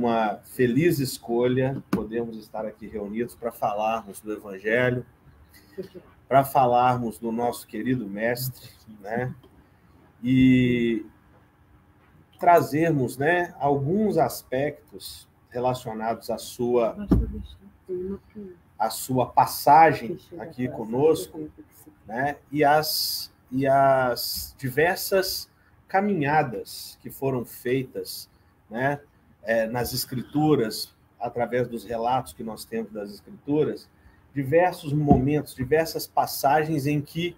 uma feliz escolha podermos estar aqui reunidos para falarmos do Evangelho, para falarmos do nosso querido Mestre, né? E trazermos, né, alguns aspectos relacionados à sua passagem aqui conosco, né? E as diversas caminhadas que foram feitas, né, nas Escrituras, através dos relatos que nós temos das Escrituras, diversos momentos, diversas passagens em que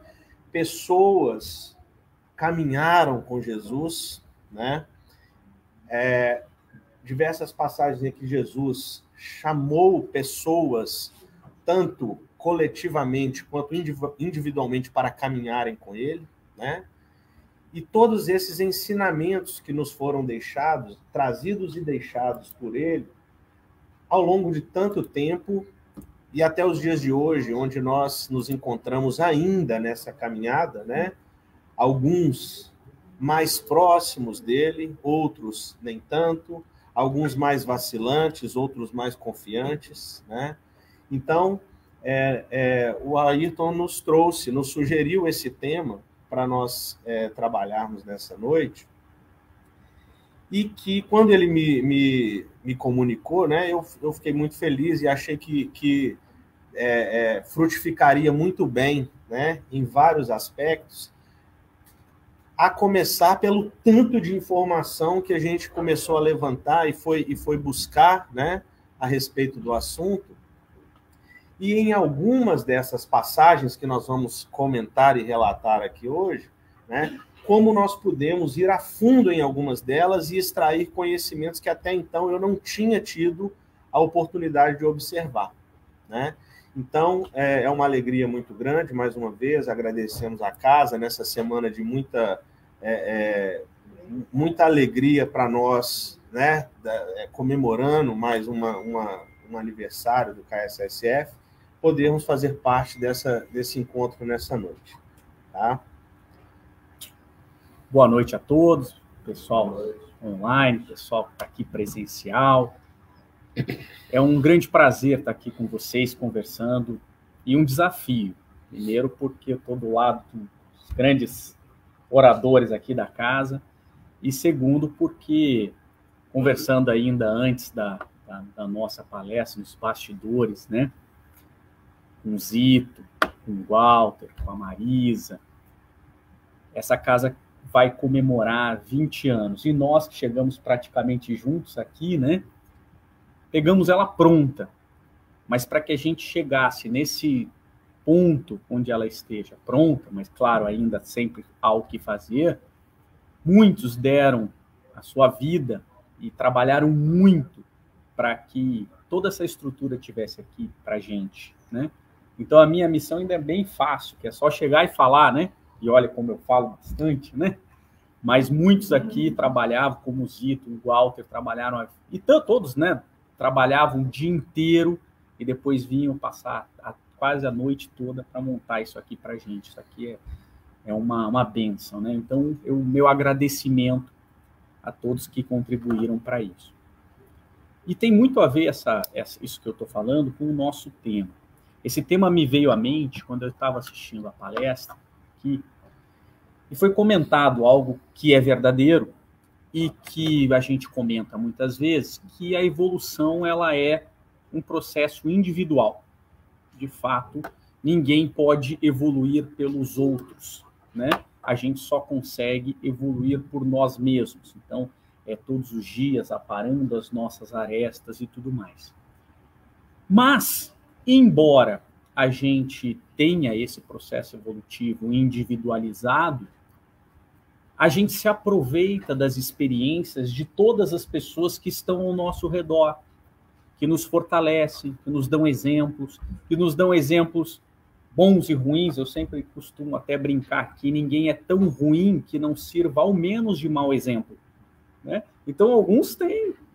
pessoas caminharam com Jesus, né? Diversas passagens em que Jesus chamou pessoas, tanto coletivamente quanto individualmente, para caminharem com ele, né? E todos esses ensinamentos que nos foram deixados, trazidos e deixados por ele, ao longo de tanto tempo, e até os dias de hoje, onde nós nos encontramos ainda nessa caminhada, né? Alguns mais próximos dele, outros nem tanto, alguns mais vacilantes, outros mais confiantes, né? Então, o Ayrton nos sugeriu esse tema para nós trabalharmos nessa noite, e que, quando ele me comunicou, né, eu fiquei muito feliz e achei que frutificaria muito bem, né, em vários aspectos, a começar pelo tanto de informação que a gente começou a levantar e foi buscar, né, a respeito do assunto. E em algumas dessas passagens que nós vamos comentar e relatar aqui hoje, né, como nós pudemos ir a fundo em algumas delas e extrair conhecimentos que até então eu não tinha tido a oportunidade de observar, né? Então, é uma alegria muito grande, mais uma vez, agradecemos a casa nessa semana de muita alegria para nós, né? Comemorando mais um aniversário do KSSF, podermos fazer parte desse encontro nessa noite. Tá? Boa noite a todos, pessoal online, pessoal que está aqui presencial. É um grande prazer estar aqui com vocês, conversando, e um desafio. Primeiro, porque eu estou do lado dos grandes oradores aqui da casa, e segundo, porque, conversando ainda antes da nossa palestra, nos bastidores, né, com o Zito, com o Walter, com a Marisa, essa casa vai comemorar 20 anos, e nós que chegamos praticamente juntos aqui, né, pegamos ela pronta, mas para que a gente chegasse nesse ponto onde ela esteja pronta, mas claro, ainda sempre há o que fazer, muitos deram a sua vida e trabalharam muito para que toda essa estrutura tivesse aqui para a gente, né? Então a minha missão ainda é bem fácil, que é só chegar e falar, né? E olha como eu falo bastante, né? Mas muitos aqui trabalhavam, como o Zito, o Walter, trabalharam, e todos, né? Trabalhavam o dia inteiro e depois vinham passar quase a noite toda para montar isso aqui para a gente. Isso aqui é uma bênção, né? Então, o meu agradecimento a todos que contribuíram para isso. E tem muito a ver isso que eu estou falando com o nosso tema. Esse tema me veio à mente quando eu estava assistindo a palestra aqui, e foi comentado algo que é verdadeiro e que a gente comenta muitas vezes, que a evolução ela é um processo individual. De fato, ninguém pode evoluir pelos outros, né? A gente só consegue evoluir por nós mesmos. Então, todos os dias aparando as nossas arestas e tudo mais. Mas, embora a gente tenha esse processo evolutivo individualizado, a gente se aproveita das experiências de todas as pessoas que estão ao nosso redor, que nos fortalecem, que nos dão exemplos bons e ruins. Eu sempre costumo até brincar que ninguém é tão ruim que não sirva ao menos de mau exemplo, né? Então, alguns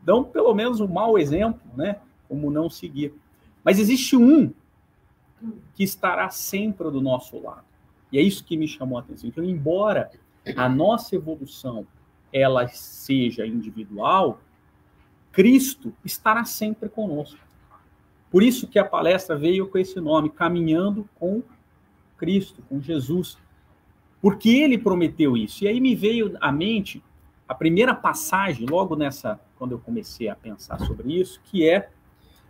dão pelo menos um mau exemplo, né? Como não seguir. Mas existe um que estará sempre do nosso lado. E é isso que me chamou a atenção. Então, embora a nossa evolução ela seja individual, Cristo estará sempre conosco. Por isso que a palestra veio com esse nome, Caminhando com Cristo, com Jesus. Porque ele prometeu isso. E aí me veio à mente a primeira passagem, logo nessa, quando eu comecei a pensar sobre isso, que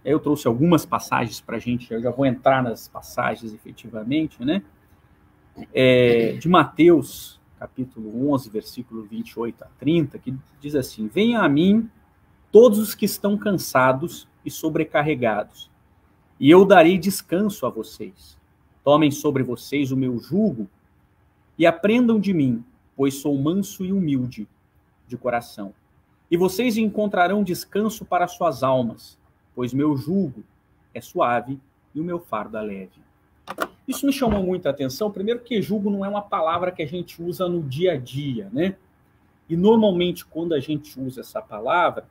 eu trouxe algumas passagens para a gente, eu já vou entrar nas passagens efetivamente, né? De Mateus, capítulo 11, versículo 28 a 30, que diz assim: venham a mim todos os que estão cansados e sobrecarregados, e eu darei descanso a vocês. Tomem sobre vocês o meu jugo e aprendam de mim, pois sou manso e humilde de coração. E vocês encontrarão descanso para suas almas, pois meu jugo é suave e o meu fardo é leve. Isso me chamou muita atenção, primeiro que jugo não é uma palavra que a gente usa no dia a dia, né? E normalmente quando a gente usa essa palavra,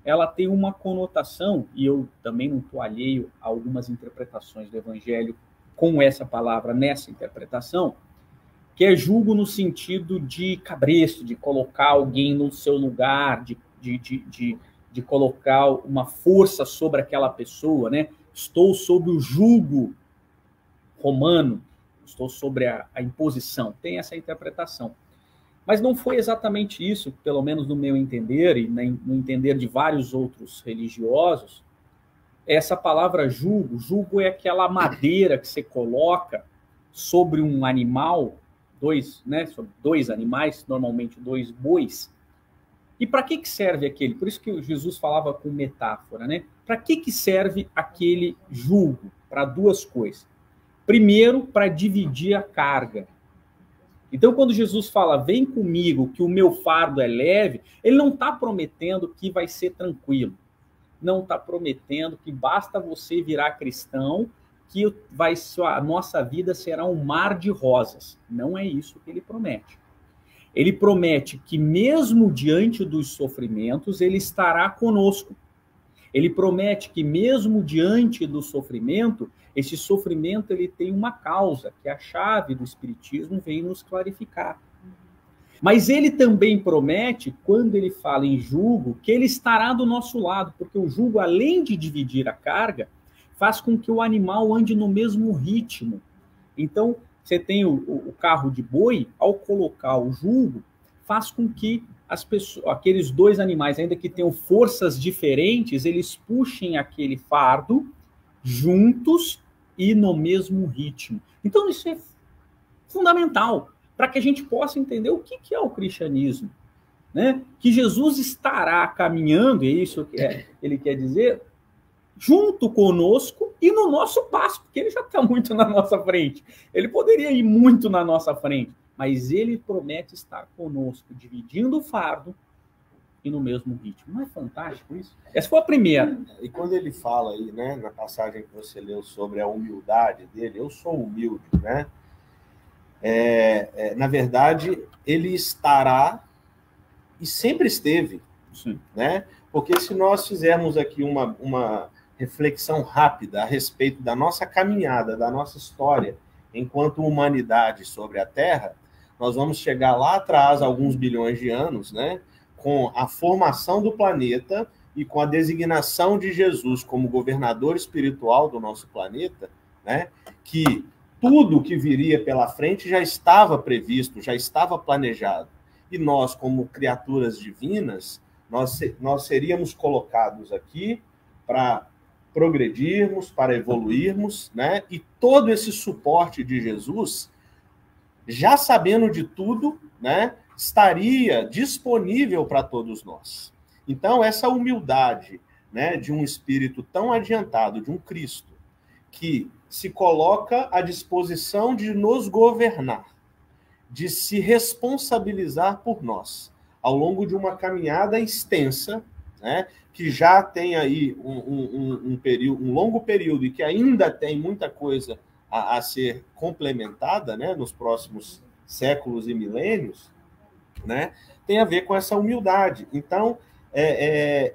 ela tem uma conotação, e eu também não estou alheio a algumas interpretações do Evangelho com essa palavra nessa interpretação, que é jugo no sentido de cabresto, de colocar alguém no seu lugar, de colocar uma força sobre aquela pessoa, né? Estou sob o jugo romano, estou sobre a imposição. Tem essa interpretação. Mas não foi exatamente isso, pelo menos no meu entender, e no entender de vários outros religiosos. Essa palavra jugo é aquela madeira que você coloca sobre um animal, sobre dois animais, normalmente 2 bois. E para que serve aquele? Por isso que Jesus falava com metáfora, né? Para que serve aquele jugo? Para 2 coisas. Primeiro, para dividir a carga. Então, quando Jesus fala, vem comigo, que o meu fardo é leve, ele não está prometendo que vai ser tranquilo. Não está prometendo que basta você virar cristão, que a nossa vida será um mar de rosas. Não é isso que ele promete. Ele promete que mesmo diante dos sofrimentos, ele estará conosco. Ele promete que mesmo diante do sofrimento, esse sofrimento ele tem uma causa, que a chave do Espiritismo vem nos clarificar. Mas ele também promete, quando ele fala em jugo, que ele estará do nosso lado, porque o jugo, além de dividir a carga, faz com que o animal ande no mesmo ritmo. Então, você tem o carro de boi, ao colocar o jugo, faz com que aqueles 2 animais, ainda que tenham forças diferentes, eles puxem aquele fardo juntos e no mesmo ritmo. Então, isso é fundamental para que a gente possa entender o que é o cristianismo, né? Que Jesus estará caminhando, é isso que ele quer dizer, junto conosco e no nosso passo, porque ele já está muito na nossa frente. Ele poderia ir muito na nossa frente, mas ele promete estar conosco, dividindo o fardo e no mesmo ritmo. Não é fantástico isso? Essa foi a primeira. E quando ele fala aí, né, na passagem que você leu sobre a humildade dele, eu sou humilde, né? Na verdade, ele estará e sempre esteve, sim, né? Porque se nós fizermos aqui uma reflexão rápida a respeito da nossa caminhada, da nossa história enquanto humanidade sobre a Terra, nós vamos chegar lá atrás, alguns bilhões de anos, né, com a formação do planeta e com a designação de Jesus como governador espiritual do nosso planeta, né, que tudo que viria pela frente já estava previsto, já estava planejado. E nós, como criaturas divinas, nós seríamos colocados aqui para progredirmos, para evoluirmos, né? E todo esse suporte de Jesus, já sabendo de tudo, né, estaria disponível para todos nós. Então, essa humildade, né, de um espírito tão adiantado, de um Cristo, que se coloca à disposição de nos governar, de se responsabilizar por nós, ao longo de uma caminhada extensa, né, que já tem aí um longo período e que ainda tem muita coisa a ser complementada, né, nos próximos séculos e milênios, né, tem a ver com essa humildade. Então,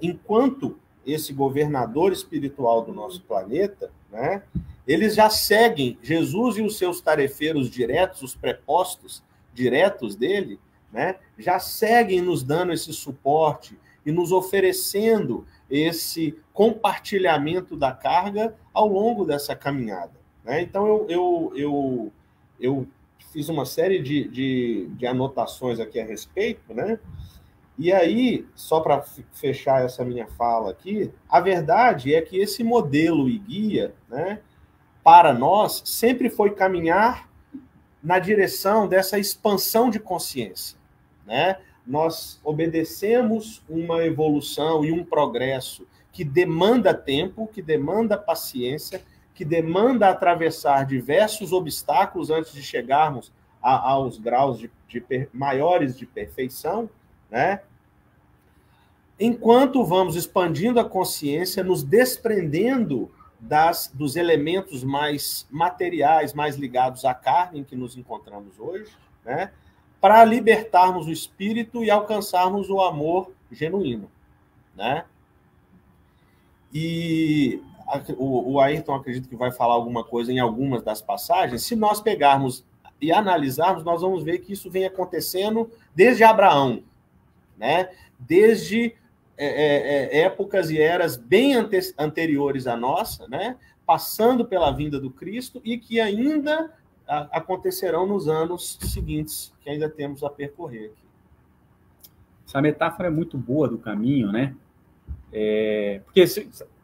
enquanto esse governador espiritual do nosso planeta, né, eles já seguem Jesus e os seus tarefeiros diretos, os prepostos diretos dele, né, já seguem nos dando esse suporte e nos oferecendo esse compartilhamento da carga ao longo dessa caminhada, né? Então, eu fiz uma série de anotações aqui a respeito, né? E aí, só para fechar essa minha fala aqui, a verdade é que esse modelo e guia, né, para nós, sempre foi caminhar na direção dessa expansão de consciência, né? Nós obedecemos uma evolução e um progresso que demanda tempo, que demanda paciência, que demanda atravessar diversos obstáculos antes de chegarmos aos graus maiores de perfeição, né? Enquanto vamos expandindo a consciência, nos desprendendo dos elementos mais materiais, mais ligados à carne em que nos encontramos hoje, né? Para libertarmos o espírito e alcançarmos o amor genuíno, né? E o Ayrton acredito que vai falar alguma coisa em algumas das passagens. Se nós pegarmos e analisarmos, nós vamos ver que isso vem acontecendo desde Abraão, né? Desde épocas e eras bem anteriores à nossa, né? Passando pela vinda do Cristo e que ainda acontecerão nos anos seguintes, que ainda temos a percorrer aqui. Essa metáfora é muito boa do caminho, né? Porque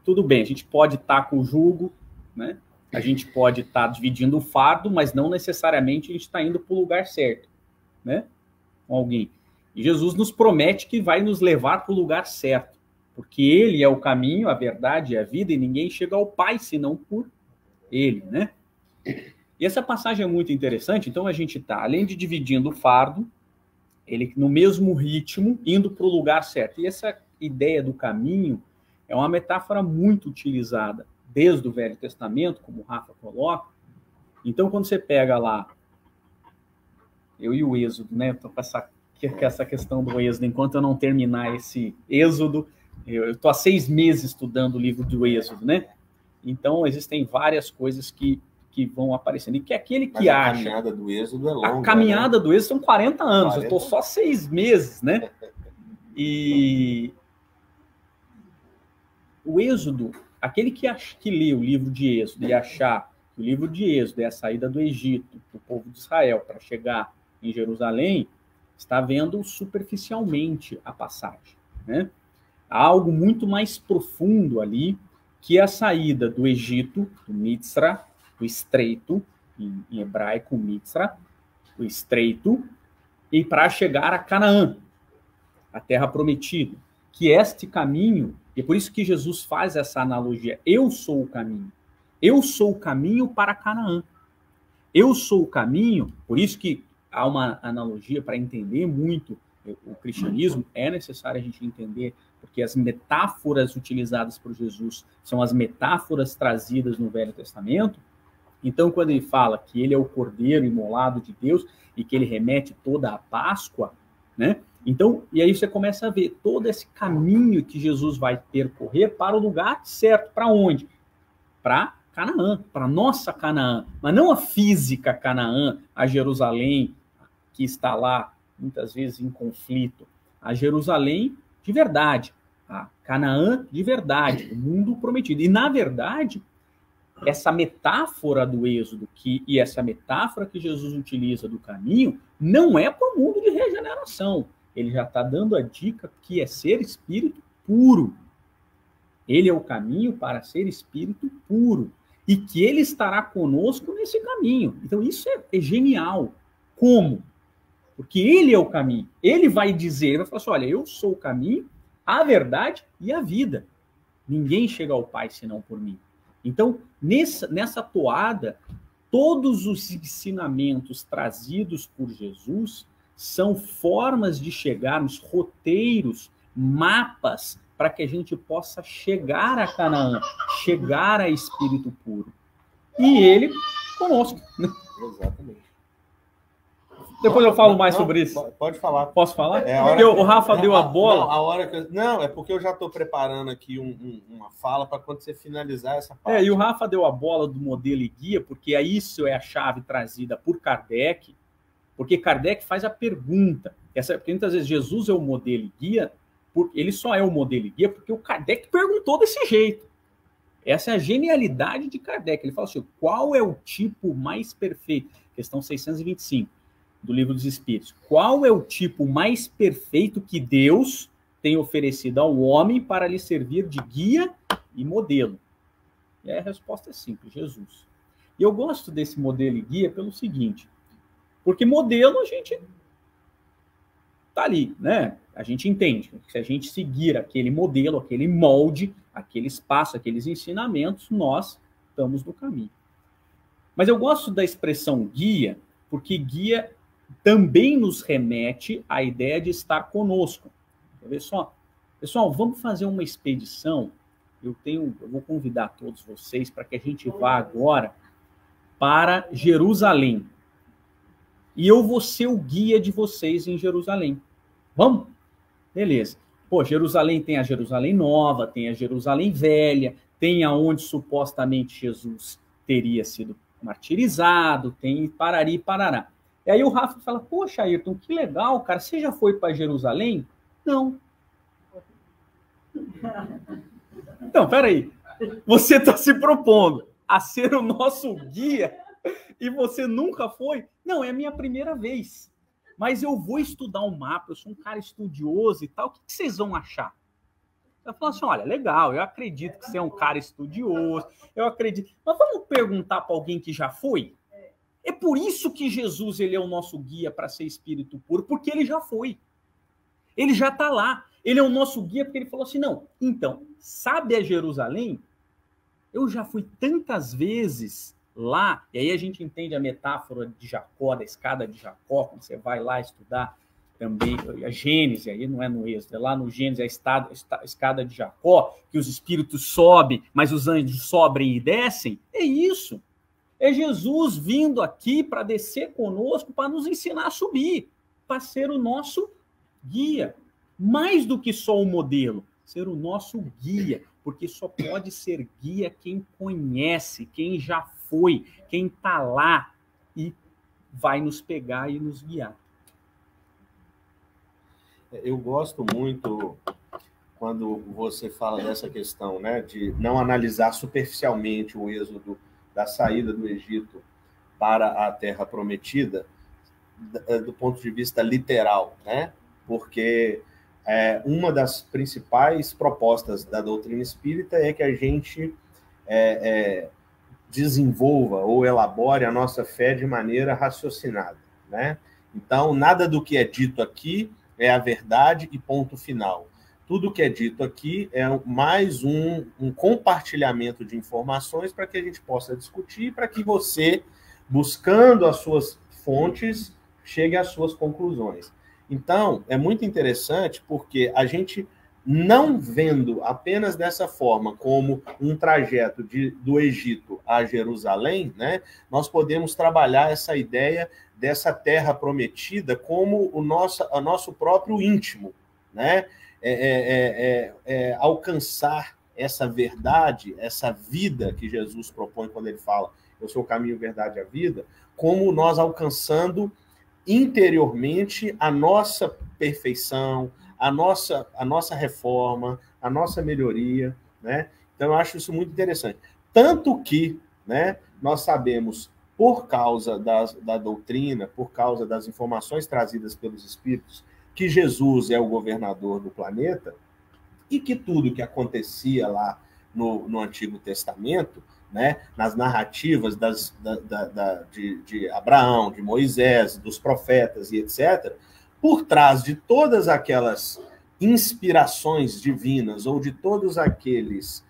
tudo bem, a gente pode estar com o jugo, né? A gente pode estar dividindo o fardo, mas não necessariamente a gente está indo para o lugar certo, né? Com alguém. E Jesus nos promete que vai nos levar para o lugar certo, porque Ele é o caminho, a verdade e a vida, e ninguém chega ao Pai senão por Ele, né? E essa passagem é muito interessante. Então a gente está, além de dividindo o fardo, ele no mesmo ritmo, indo para o lugar certo. E essa ideia do caminho é uma metáfora muito utilizada desde o Velho Testamento, como o Rafa coloca. Então, quando você pega lá, eu e o Êxodo, né? Estou com essa questão do Êxodo, enquanto eu não terminar esse Êxodo, eu estou há 6 meses estudando o livro do Êxodo, né? Então, existem várias coisas que vão aparecendo. E que aquele que acha... A caminhada do Êxodo é longa. A caminhada, né? Do Êxodo são 40 anos. 40. Eu estou só 6 meses, né? E o Êxodo, aquele que lê o livro de Êxodo e achar que o livro de Êxodo é a saída do Egito do povo de Israel para chegar em Jerusalém, está vendo superficialmente a passagem, né? Há algo muito mais profundo ali, que é a saída do Egito, do Mitzra, o estreito, em hebraico, Mitzra, o estreito, e para chegar a Canaã, a terra prometida, que este caminho, e é por isso que Jesus faz essa analogia, eu sou o caminho para Canaã, eu sou o caminho, por isso que há uma analogia para entender muito o cristianismo, é necessário a gente entender, porque as metáforas utilizadas por Jesus são as metáforas trazidas no Velho Testamento. Então, quando ele fala que ele é o Cordeiro imolado de Deus e que ele remete toda a Páscoa, né? Então, e aí você começa a ver todo esse caminho que Jesus vai percorrer para o lugar certo. Para onde? Para Canaã, para nossa Canaã. Mas não a física Canaã, a Jerusalém, que está lá, muitas vezes em conflito. A Jerusalém de verdade, a Canaã de verdade, o mundo prometido. E, na verdade, essa metáfora do Êxodo e essa metáfora que Jesus utiliza do caminho não é para o mundo de regeneração. Ele já está dando a dica que é ser espírito puro. Ele é o caminho para ser espírito puro. E que ele estará conosco nesse caminho. Então isso é genial. Como? Porque ele é o caminho. Ele vai dizer, ele vai falar assim, olha, eu sou o caminho, a verdade e a vida. Ninguém chega ao Pai senão por mim. Então, nessa toada, todos os ensinamentos trazidos por Jesus são formas de chegarmos, roteiros, mapas, para que a gente possa chegar a Canaã, chegar a Espírito Puro. E ele conosco. Exatamente. Depois eu falo mais sobre isso. Pode falar. Posso falar? Porque o Rafa deu a bola. Não, é porque eu já estou preparando aqui uma fala para quando você finalizar essa parte. E o Rafa deu a bola do modelo e guia, porque isso é a chave trazida por Kardec, porque Kardec faz a pergunta. Porque muitas vezes Jesus é o modelo e guia, Ele só é o modelo e guia porque o Kardec perguntou desse jeito. Essa é a genialidade de Kardec. Ele fala assim, qual é o tipo mais perfeito? Questão 625 do Livro dos Espíritos. Qual é o tipo mais perfeito que Deus tem oferecido ao homem para lhe servir de guia e modelo? E a resposta é simples, Jesus. E eu gosto desse modelo e guia pelo seguinte, porque modelo a gente tá ali, né? A gente entende que se a gente seguir aquele modelo, aquele molde, aquele espaço, aqueles ensinamentos, nós estamos no caminho. Mas eu gosto da expressão guia, porque guia também nos remete à ideia de estar conosco. Quer ver só? Pessoal, vamos fazer uma expedição. Eu vou convidar todos vocês para que a gente vá agora para Jerusalém. E eu vou ser o guia de vocês em Jerusalém. Vamos? Beleza. Pô, Jerusalém tem a Jerusalém Nova, tem a Jerusalém Velha, tem aonde supostamente Jesus teria sido martirizado, tem parari, parará. E aí o Rafa fala, poxa, Ayrton, que legal, cara, você já foi para Jerusalém? Não. Então, peraí. Você está se propondo a ser o nosso guia e você nunca foi? Não, é a minha primeira vez. Mas eu vou estudar um mapa, eu sou um cara estudioso e tal. O que vocês vão achar? Eu falo assim, olha, legal, eu acredito que você é um cara estudioso, eu acredito. Mas vamos perguntar para alguém que já foi? É por isso que Jesus ele é o nosso guia para ser espírito puro, porque ele já foi. Ele já está lá. Ele é o nosso guia porque ele falou assim, não, então, sabe a Jerusalém? Eu já fui tantas vezes lá, e aí a gente entende a metáfora de Jacó, da escada de Jacó, quando você vai lá estudar também a Gênesis, aí não é no Êxodo, é lá no Gênesis, a escada de Jacó, que os espíritos sobem, mas os anjos sobem e descem. É isso. É Jesus vindo aqui para descer conosco, para nos ensinar a subir, para ser o nosso guia. Mais do que só o modelo, ser o nosso guia, porque só pode ser guia quem conhece, quem já foi, quem está lá e vai nos pegar e nos guiar. Eu gosto muito quando você fala dessa questão, né, de não analisar superficialmente o êxodo da saída do Egito para a Terra Prometida, do ponto de vista literal, né? Porque uma das principais propostas da doutrina espírita é que a gente desenvolva ou elabore a nossa fé de maneira raciocinada, né? Então, nada do que é dito aqui é a verdade e ponto final. Tudo que é dito aqui é mais um compartilhamento de informações para que a gente possa discutir, para que você, buscando as suas fontes, chegue às suas conclusões. Então, é muito interessante porque a gente, não vendo apenas dessa forma como um trajeto do Egito a Jerusalém, né, nós podemos trabalhar essa ideia dessa terra prometida como o nosso próprio íntimo, né? Alcançar essa verdade, essa vida que Jesus propõe quando ele fala eu sou o caminho, verdade e a vida, como nós alcançando interiormente a nossa perfeição, a nossa reforma, a nossa melhoria, né? Então, eu acho isso muito interessante. Tanto que, né, nós sabemos, por causa da doutrina, por causa das informações trazidas pelos espíritos, que Jesus é o governador do planeta e que tudo que acontecia lá no Antigo Testamento, né, nas narrativas de Abraão, de Moisés, dos profetas e etc., por trás de todas aquelas inspirações divinas ou de todos aqueles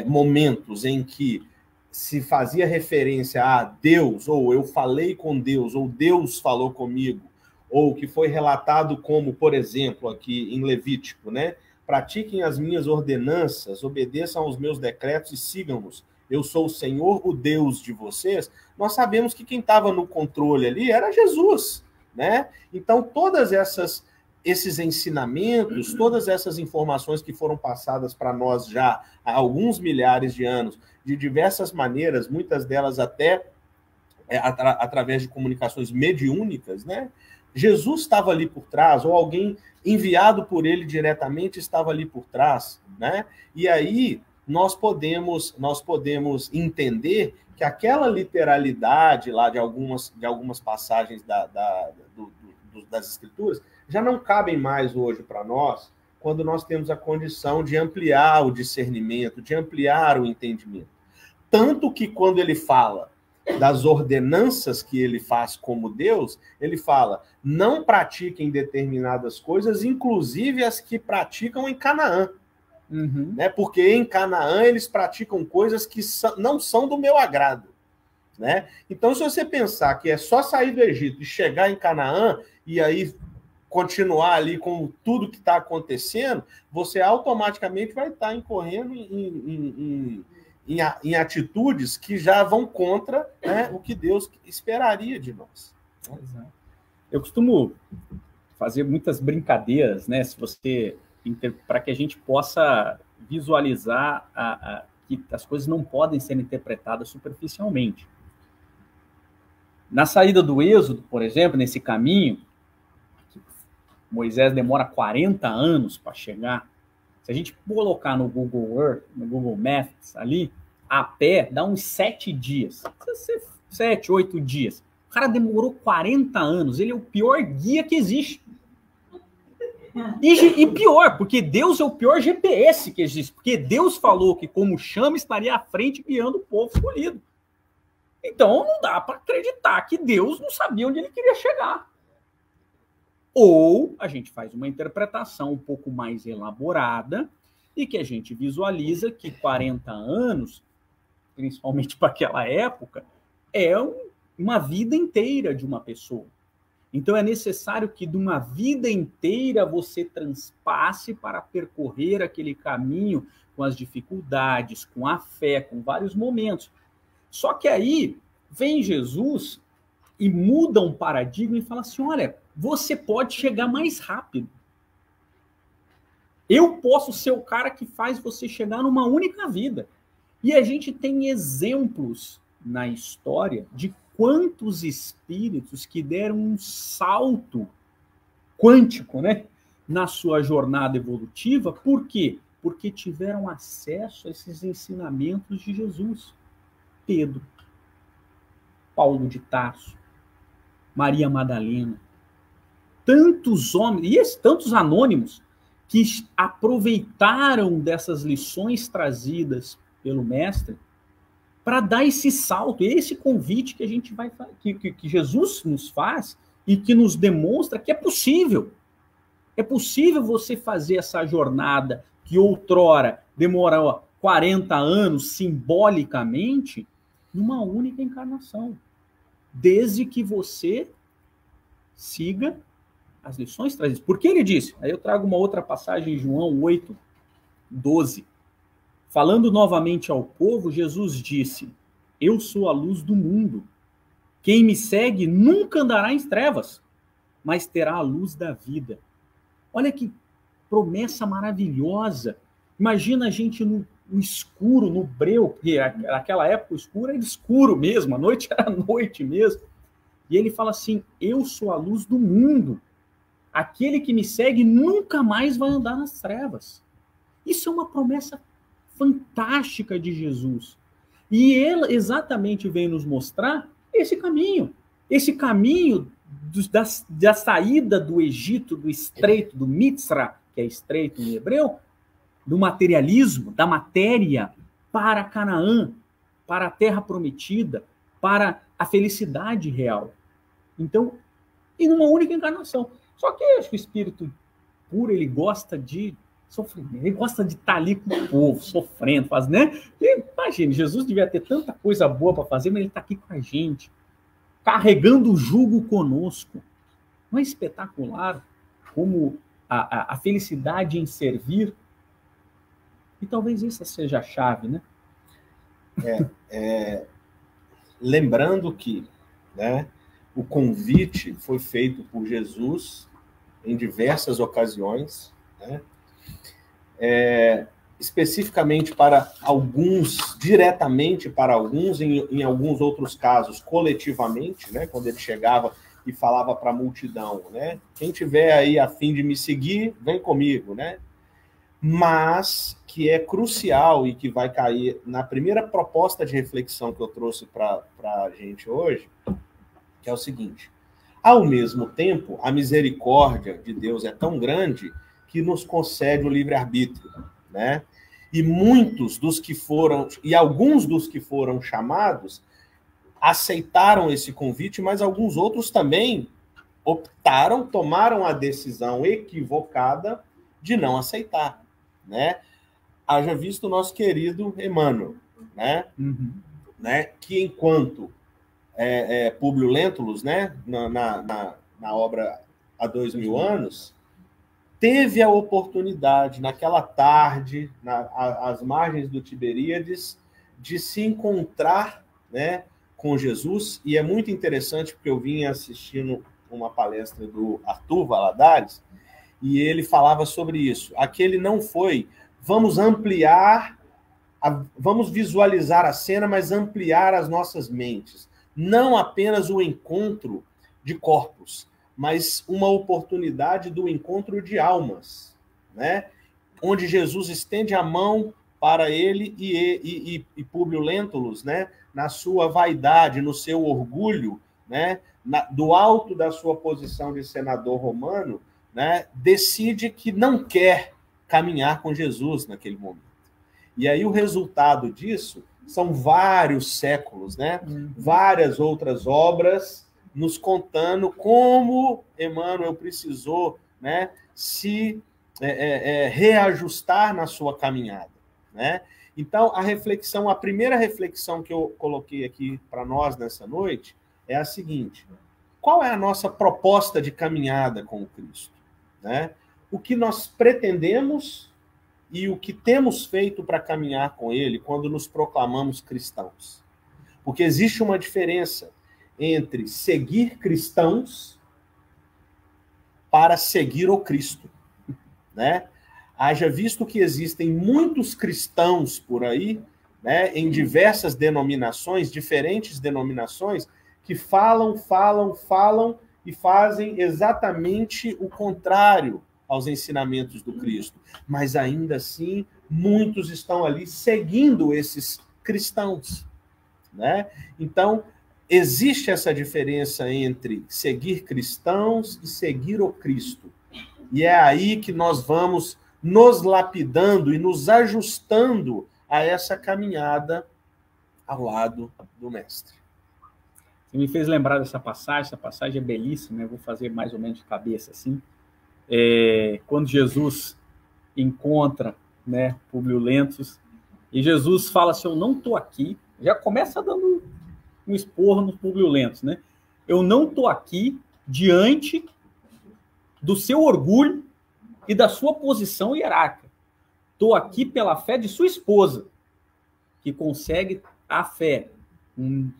momentos em que se fazia referência a Deus, ou eu falei com Deus, ou Deus falou comigo, ou que foi relatado como, por exemplo, aqui em Levítico, né? Pratiquem as minhas ordenanças, obedeçam aos meus decretos e sigam-nos. Eu sou o Senhor, o Deus de vocês. Nós sabemos que quem estava no controle ali era Jesus, né? Então, todas esses ensinamentos, todas essas informações que foram passadas para nós já há alguns milhares de anos, de diversas maneiras, muitas delas até através de comunicações mediúnicas, né? Jesus estava ali por trás, ou alguém enviado por ele diretamente estava ali por trás, né? E aí nós podemos entender que aquela literalidade lá de algumas passagens das Escrituras já não cabem mais hoje para nós, quando nós temos a condição de ampliar o discernimento, de ampliar o entendimento. Tanto que quando ele fala das ordenanças que ele faz como Deus, ele fala, não pratiquem determinadas coisas, inclusive as que praticam em Canaã. Uhum. Né? Porque em Canaã eles praticam coisas que não são do meu agrado. Né? Então, se você pensar que é só sair do Egito e chegar em Canaã e aí continuar ali com tudo que está acontecendo, você automaticamente vai estar incorrendo em atitudes que já vão contra, né, o que Deus esperaria de nós. Exato. Eu costumo fazer muitas brincadeiras, né? Se você para que a gente possa visualizar que as coisas não podem ser interpretadas superficialmente. Na saída do Êxodo, por exemplo, nesse caminho, Moisés demora 40 anos para chegar. Se a gente colocar no Google Earth, no Google Maps ali, a pé, dá uns 7 dias. 7, 8 dias. O cara demorou 40 anos. Ele é o pior guia que existe. E pior, porque Deus é o pior GPS que existe. Porque Deus falou que, como chama, estaria à frente guiando o povo escolhido. Então, não dá para acreditar que Deus não sabia onde ele queria chegar. Ou a gente faz uma interpretação um pouco mais elaborada e que a gente visualiza que 40 anos, principalmente para aquela época, é uma vida inteira de uma pessoa. Então é necessário que de uma vida inteira você transpasse para percorrer aquele caminho com as dificuldades, com a fé, com vários momentos. Só que aí vem Jesus e muda um paradigma e fala assim, olha, você pode chegar mais rápido. Eu posso ser o cara que faz você chegar numa única vida. E a gente tem exemplos na história de quantos espíritos que deram um salto quântico, né, na sua jornada evolutiva. Por quê? Porque tiveram acesso a esses ensinamentos de Jesus. Pedro, Paulo de Tarso, Maria Madalena, tantos homens, e tantos anônimos, que aproveitaram dessas lições trazidas pelo mestre para dar esse salto, esse convite que a gente vai que Jesus nos faz e que nos demonstra que é possível. É possível você fazer essa jornada que outrora demorou 40 anos simbolicamente numa única encarnação, desde que você siga as lições trazidas. Por que ele disse? Aí eu trago uma outra passagem em João 8, 12. Falando novamente ao povo, Jesus disse, eu sou a luz do mundo. Quem me segue nunca andará em trevas, mas terá a luz da vida. Olha que promessa maravilhosa. Imagina a gente no escuro, no breu, porque naquela época o escuro era escuro mesmo, a noite era noite mesmo. E ele fala assim, eu sou a luz do mundo. Aquele que me segue nunca mais vai andar nas trevas. Isso é uma promessa fantástica de Jesus. E ele exatamente vem nos mostrar esse caminho da saída do Egito, do estreito, do Mitzra, que é estreito em hebreu, do materialismo, da matéria, para Canaã, para a terra prometida, para a felicidade real. Então, e numa única encarnação. Só que acho que o espírito puro, ele gosta de sofrimento, ele gosta de estar ali com o povo, sofrendo, né? Imagina, Jesus devia ter tanta coisa boa para fazer, mas ele está aqui com a gente, carregando o jugo conosco. Não é espetacular como a felicidade em servir? E talvez essa seja a chave, né? Lembrando que, né, o convite foi feito por Jesus em diversas ocasiões, né? especificamente para alguns, diretamente para alguns, em alguns outros casos, coletivamente, né? Quando ele chegava e falava para a multidão, né? Quem tiver aí a fim de me seguir, vem comigo, né? Mas que é crucial e que vai cair na primeira proposta de reflexão que eu trouxe para a gente hoje, que é o seguinte: ao mesmo tempo, a misericórdia de Deus é tão grande que nos concede o livre-arbítrio, né? E muitos dos que foram, e alguns dos que foram chamados, aceitaram esse convite, mas alguns outros também optaram, tomaram a decisão equivocada de não aceitar, né? Haja visto o nosso querido Emmanuel, né? Né? Que enquanto Públio Lentulus, né? Na obra Há 2000 anos, teve a oportunidade, naquela tarde, às margens do Tiberíades, de se encontrar, né, com Jesus. E é muito interessante, porque eu vinha assistindo uma palestra do Arthur Valadares, e ele falava sobre isso. Aquele não foi, vamos ampliar, vamos visualizar a cena, mas ampliar as nossas mentes. Não apenas o encontro de corpos, mas uma oportunidade do encontro de almas, né? Onde Jesus estende a mão para ele e Públio Lentulus, né? Na sua vaidade, no seu orgulho, né? Do alto da sua posição de senador romano, né? Decide que não quer caminhar com Jesus naquele momento. E aí o resultado disso são vários séculos, né? Várias outras obras nos contando como Emmanuel precisou, né, se reajustar na sua caminhada, né? Então, a primeira reflexão que eu coloquei aqui para nós nessa noite é a seguinte: qual é a nossa proposta de caminhada com o Cristo, né? O que nós pretendemos e o que temos feito para caminhar com Ele quando nos proclamamos cristãos? Porque existe uma diferença entre seguir cristãos para seguir o Cristo, né? Haja visto que existem muitos cristãos por aí, né, em diversas denominações, diferentes denominações, que falam e fazem exatamente o contrário aos ensinamentos do Cristo. Mas ainda assim, muitos estão ali seguindo esses cristãos, né? Então, existe essa diferença entre seguir cristãos e seguir o Cristo. E é aí que nós vamos nos lapidando e nos ajustando a essa caminhada ao lado do Mestre. Você me fez lembrar dessa passagem. Essa passagem é belíssima, eu vou fazer mais ou menos de cabeça assim. Quando Jesus encontra, né, Públio Lentulus, e Jesus fala assim: eu não estou aqui, já começa dando um esporro no Públio Lentulus, né? Eu não estou aqui diante do seu orgulho e da sua posição hierárquica. Estou aqui pela fé de sua esposa, que consegue a fé, um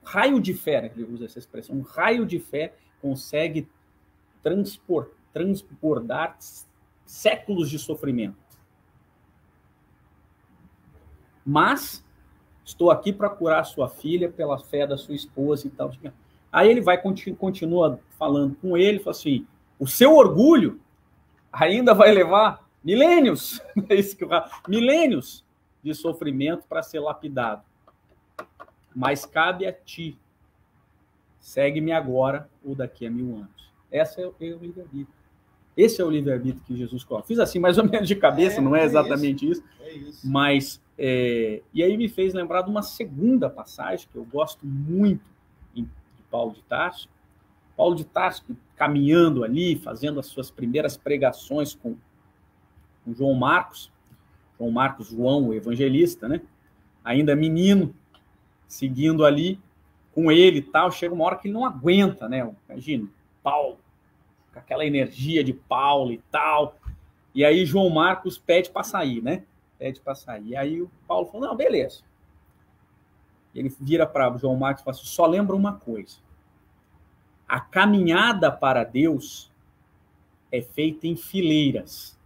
raio de fé, né? Ele usa essa expressão, um raio de fé consegue transbordar séculos de sofrimento. Mas estou aqui para curar sua filha pela fé da sua esposa e tal. Aí ele continua falando com ele, fala assim: o seu orgulho ainda vai levar milênios, milênios de sofrimento para ser lapidado. Mas cabe a ti. Segue-me agora ou daqui a 1000 anos. Esse é o livre-arbítrio. Esse é o livre-arbítrio que Jesus coloca. Fiz assim, mais ou menos de cabeça, não é exatamente isso. É isso. Mas, e aí me fez lembrar de uma segunda passagem que eu gosto muito de Paulo de Tarso. Paulo de Tarso, caminhando ali, fazendo as suas primeiras pregações com João Marcos, João, o evangelista, né? Ainda menino, seguindo ali com ele e tal. Chega uma hora que ele não aguenta, né? Imagina, Paulo, com aquela energia de Paulo e tal. E aí João Marcos pede para sair, né? Pede para sair. E aí o Paulo falou: não, beleza. Ele vira para João Marcos e fala assim: só lembra uma coisa. A caminhada para Deus é feita em fileiras.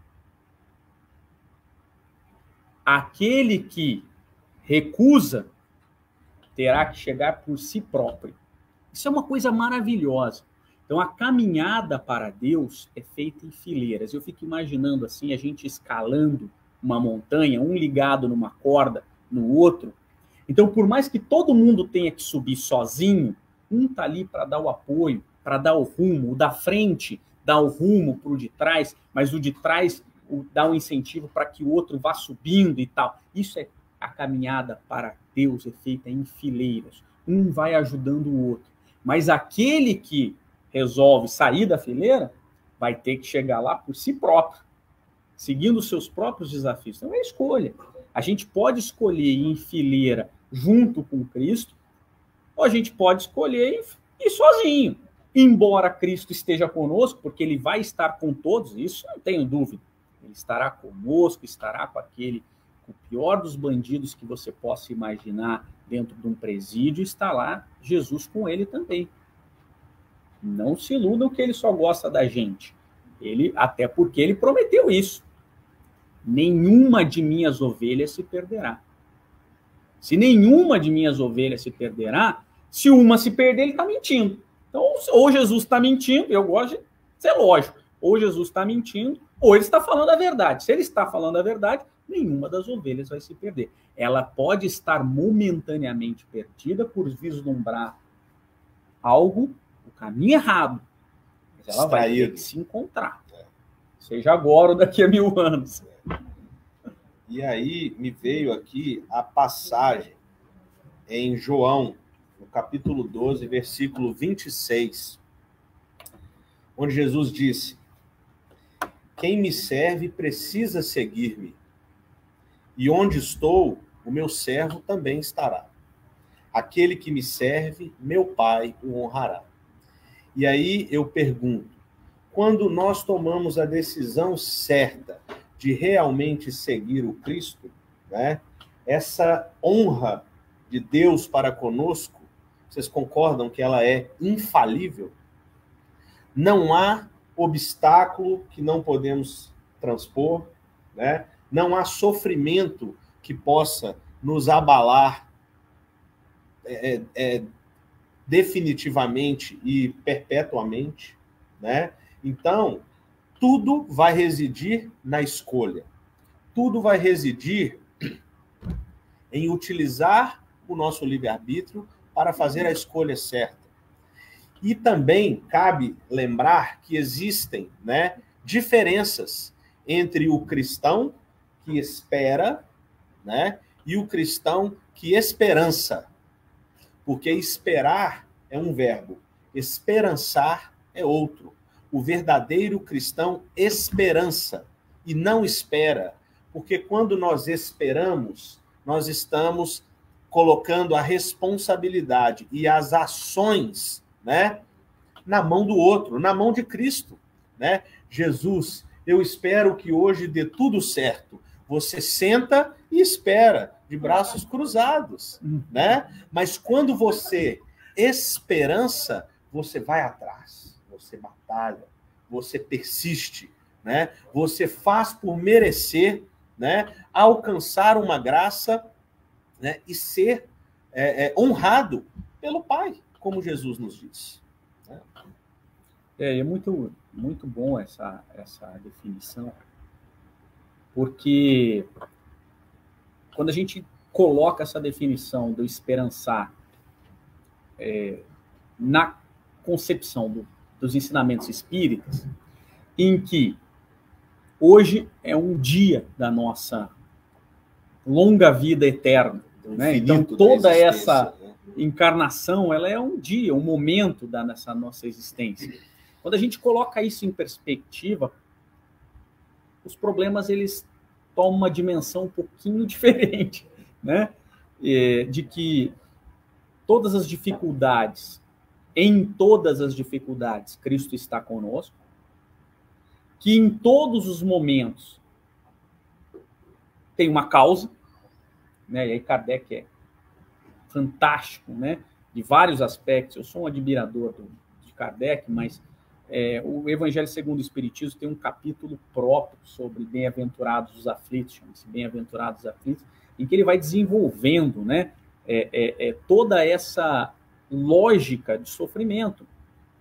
aquele que recusa terá que chegar por si próprio. Isso é uma coisa maravilhosa. Então, a caminhada para Deus é feita em fileiras. Eu fico imaginando assim, a gente escalando uma montanha, um ligado numa corda, no outro. Então, por mais que todo mundo tenha que subir sozinho, um está ali para dar o apoio, para dar o rumo, o da frente dá o rumo para o de trás, mas o de trás dá um incentivo para que o outro vá subindo e tal. Isso é a caminhada para Deus, é feita em fileiras. Um vai ajudando o outro. Mas aquele que resolve sair da fileira vai ter que chegar lá por si próprio, seguindo os seus próprios desafios. Então é escolha. A gente pode escolher ir em fileira junto com Cristo, ou a gente pode escolher ir sozinho. Embora Cristo esteja conosco, porque ele vai estar com todos, isso não tenho dúvida. Ele estará conosco, estará com o pior dos bandidos que você possa imaginar dentro de um presídio, está lá Jesus com ele também. Não se iludam que ele só gosta da gente. Até porque ele prometeu isso. Nenhuma de minhas ovelhas se perderá. Se nenhuma de minhas ovelhas se perderá, se uma se perder, ele está mentindo. Então, ou Jesus está mentindo, eu gosto de ser lógico, ou Jesus está mentindo, ou ele está falando a verdade. Se ele está falando a verdade, nenhuma das ovelhas vai se perder. Ela pode estar momentaneamente perdida por vislumbrar algo, o caminho errado, mas ela vai ter que se encontrar. Seja agora ou daqui a 1000 anos. E aí me veio aqui a passagem em João, no capítulo 12, versículo 26, onde Jesus disse: quem me serve precisa seguir-me, e onde estou, o meu servo também estará. Aquele que me serve, meu Pai o honrará. E aí eu pergunto, quando nós tomamos a decisão certa de realmente seguir o Cristo, né, essa honra de Deus para conosco, vocês concordam que ela é infalível? Não há obstáculo que não podemos transpor, né? Não há sofrimento que possa nos abalar definitivamente e perpetuamente, né? Então, tudo vai residir na escolha. Tudo vai residir em utilizar o nosso livre-arbítrio para fazer a escolha certa. E também cabe lembrar que existem, né, diferenças entre o cristão que espera, né, e o cristão que esperança. Porque esperar é um verbo, esperançar é outro. O verdadeiro cristão esperança e não espera, porque quando nós esperamos, nós estamos colocando a responsabilidade e as ações, né, na mão do outro, na mão de Cristo, né? Jesus, eu espero que hoje dê tudo certo. Você senta e espera, de braços cruzados, né? Mas quando você esperança, você vai atrás, você batalha, você persiste, né? Você faz por merecer, né, alcançar uma graça, né, e ser honrado pelo Pai, como Jesus nos diz. É muito, muito bom essa definição, porque quando a gente coloca essa definição do esperançar na concepção dos ensinamentos espíritas, em que hoje é um dia da nossa longa vida eterna, né? Então toda essa encarnação, ela é um dia, um momento dessa nossa existência. Quando a gente coloca isso em perspectiva, os problemas eles tomam uma dimensão um pouquinho diferente, né? De que todas as dificuldades, em todas as dificuldades, Cristo está conosco, que em todos os momentos tem uma causa, né? E aí Kardec é fantástico, né? De vários aspectos. Eu sou um admirador de Kardec, mas O Evangelho segundo o Espiritismo tem um capítulo próprio sobre bem-aventurados os aflitos, chama-se Bem-aventurados os aflitos, em que ele vai desenvolvendo, né, toda essa lógica de sofrimento.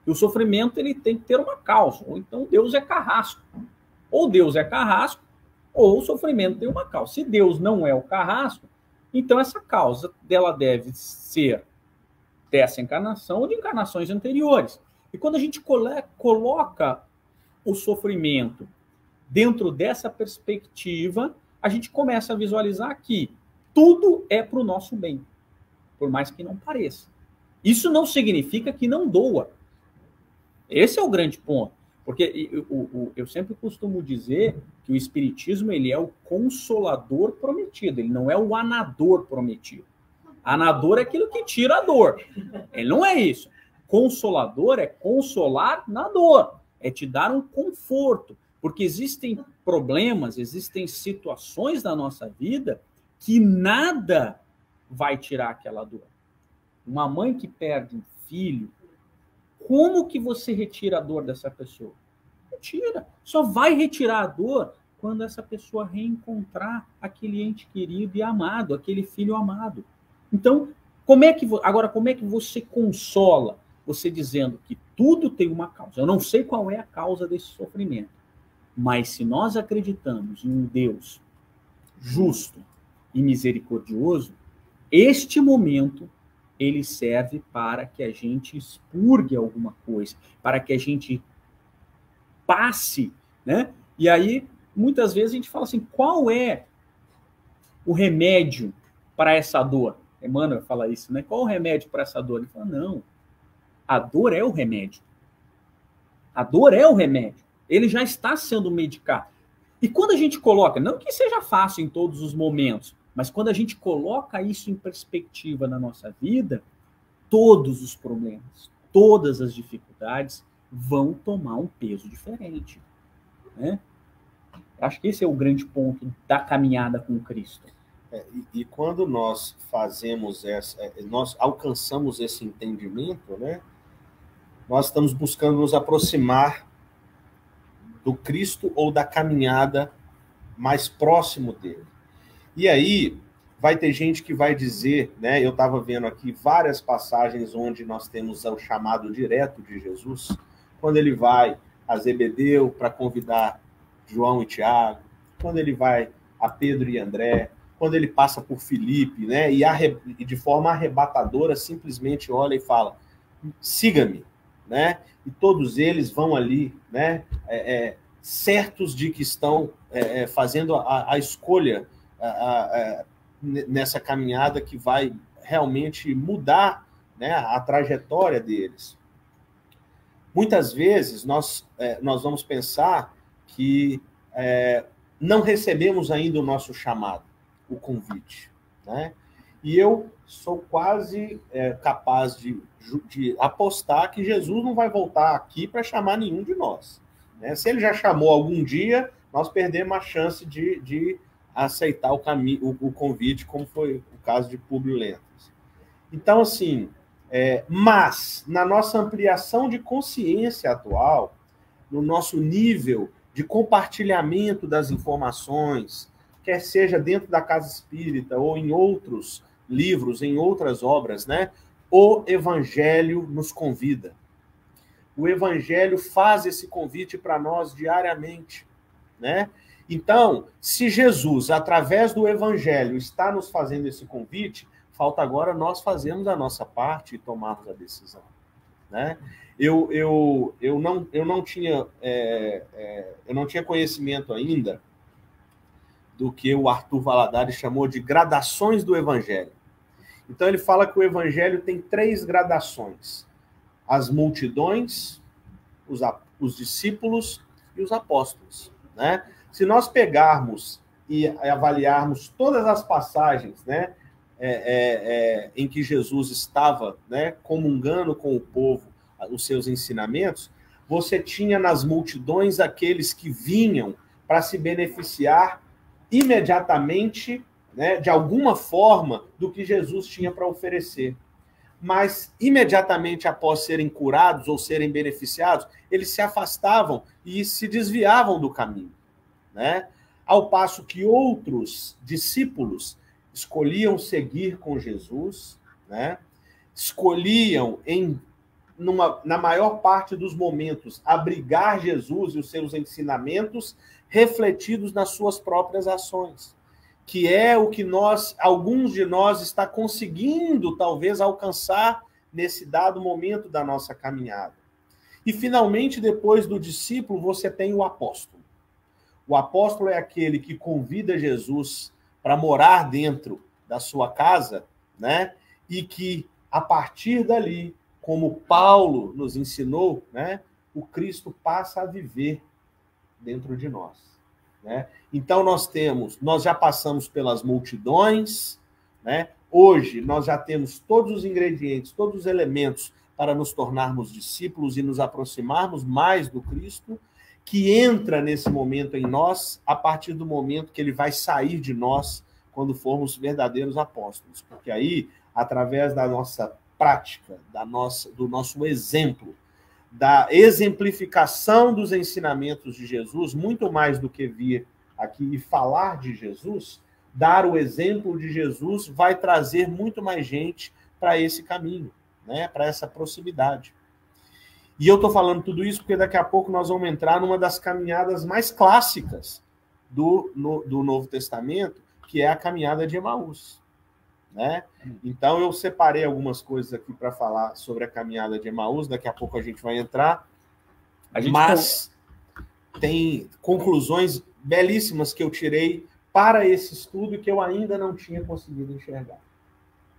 E o sofrimento ele tem que ter uma causa, ou então Deus é carrasco. Ou Deus é carrasco, ou o sofrimento tem uma causa. Se Deus não é o carrasco, então essa causa dela deve ser dessa encarnação ou de encarnações anteriores. E quando a gente coloca o sofrimento dentro dessa perspectiva, a gente começa a visualizar que tudo é para o nosso bem, por mais que não pareça. Isso não significa que não doa. Esse é o grande ponto. Porque eu sempre costumo dizer que o Espiritismo ele é o consolador prometido, ele não é o anador prometido. Anador é aquilo que tira a dor. Ele não é isso. Consolador é consolar na dor, é te dar um conforto, porque existem problemas, existem situações da nossa vida que nada vai tirar aquela dor. Uma mãe que perde um filho, como que você retira a dor dessa pessoa? Retira. Só vai retirar a dor quando essa pessoa reencontrar aquele ente querido e amado, aquele filho amado. Então, como é que você consola? Você dizendo que tudo tem uma causa. Eu não sei qual é a causa desse sofrimento, mas se nós acreditamos em um Deus justo e misericordioso, este momento ele serve para que a gente expurgue alguma coisa, para que a gente passe, né? E aí, muitas vezes a gente fala assim, qual é o remédio para essa dor? Emmanuel fala isso, né? Qual o remédio para essa dor? Ele fala, não, a dor é o remédio. A dor é o remédio. Ele já está sendo medicado. E quando a gente coloca, não que seja fácil em todos os momentos, mas quando a gente coloca isso em perspectiva na nossa vida, todos os problemas, todas as dificuldades vão tomar um peso diferente, né? Acho que esse é o grande ponto da caminhada com Cristo. E quando nós nós alcançamos esse entendimento, né? Nós estamos buscando nos aproximar do Cristo ou da caminhada mais próximo dele. E aí vai ter gente que vai dizer, né? Eu estava vendo aqui várias passagens onde nós temos o chamado direto de Jesus, quando ele vai a Zebedeu para convidar João e Tiago, quando ele vai a Pedro e André, quando ele passa por Filipe, né? E de forma arrebatadora simplesmente olha e fala, siga-me, né? E todos eles vão ali, né? Certos de que estão fazendo a escolha nessa caminhada que vai realmente mudar, né, a trajetória deles. Muitas vezes nós vamos pensar que não recebemos ainda o nosso chamado, o convite, né? E eu sou quase capaz de apostar que Jesus não vai voltar aqui para chamar nenhum de nós, né? Se ele já chamou algum dia, nós perdemos a chance de aceitar o convite, como foi o caso de Públio Lentulus. Então, assim, mas na nossa ampliação de consciência atual, no nosso nível de compartilhamento das informações, quer seja dentro da Casa Espírita ou em outros livros, em outras obras, né? O Evangelho nos convida. O Evangelho faz esse convite para nós diariamente, né? Então, se Jesus, através do Evangelho, está nos fazendo esse convite, falta agora nós fazermos a nossa parte e tomarmos a decisão, né? Eu não tinha conhecimento ainda do que o Arthur Valadares chamou de gradações do Evangelho. Então, ele fala que o Evangelho tem 3 gradações: as multidões, os discípulos e os apóstolos, né? Se nós pegarmos e avaliarmos todas as passagens, né, em que Jesus estava, né, comungando com o povo os seus ensinamentos, você tinha nas multidões aqueles que vinham para se beneficiar imediatamente, né, de alguma forma, do que Jesus tinha para oferecer. mas imediatamente após serem curados ou serem beneficiados, eles se afastavam e se desviavam do caminho, né? Ao passo que outros discípulos escolhiam seguir com Jesus, né? Escolhiam, na maior parte dos momentos, abrigar Jesus e os seus ensinamentos refletidos nas suas próprias ações, que é o que alguns de nós está conseguindo, talvez, alcançar nesse dado momento da nossa caminhada. E, finalmente, depois do discípulo, você tem o apóstolo. O apóstolo é aquele que convida Jesus para morar dentro da sua casa, né? E que, a partir dali, como Paulo nos ensinou, né? O Cristo passa a viver dentro de nós, né? Então, nós já passamos pelas multidões, né? Hoje, nós já temos todos os ingredientes, todos os elementos para nos tornarmos discípulos e nos aproximarmos mais do Cristo, que entra nesse momento em nós, a partir do momento que ele vai sair de nós, quando formos verdadeiros apóstolos. Porque aí, através da nossa prática, do nosso exemplo, da exemplificação dos ensinamentos de Jesus, muito mais do que vir aqui e falar de Jesus, dar o exemplo de Jesus vai trazer muito mais gente para esse caminho, né? Para essa proximidade. E eu estou falando tudo isso porque daqui a pouco nós vamos entrar numa das caminhadas mais clássicas do Novo Testamento, que é a caminhada de Emaús, né? Então eu separei algumas coisas aqui para falar sobre a caminhada de Emaús, daqui a pouco a gente vai entrar, mas tem conclusões belíssimas que eu tirei para esse estudo que eu ainda não tinha conseguido enxergar.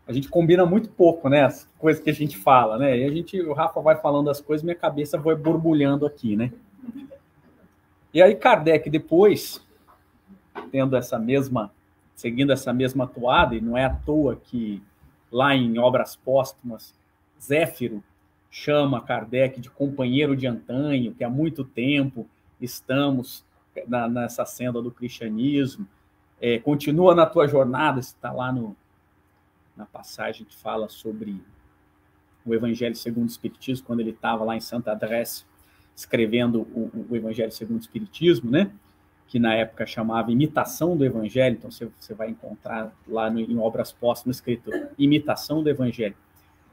A gente combina muito pouco, né? As coisas que a gente fala, né? E o Rafa vai falando as coisas, minha cabeça vai borbulhando aqui, né? E aí Kardec depois, seguindo essa mesma toada, e não é à toa que lá em Obras Póstumas, Zéfiro chama Kardec de companheiro de antanho, que há muito tempo estamos nessa senda do cristianismo, continua na tua jornada, está lá na passagem que fala sobre o Evangelho segundo o Espiritismo, quando ele estava lá em Santa Adresse, escrevendo o Evangelho segundo o Espiritismo, né? Que na época chamava Imitação do Evangelho, então você vai encontrar lá em Obras Póstumas escrito Imitação do Evangelho.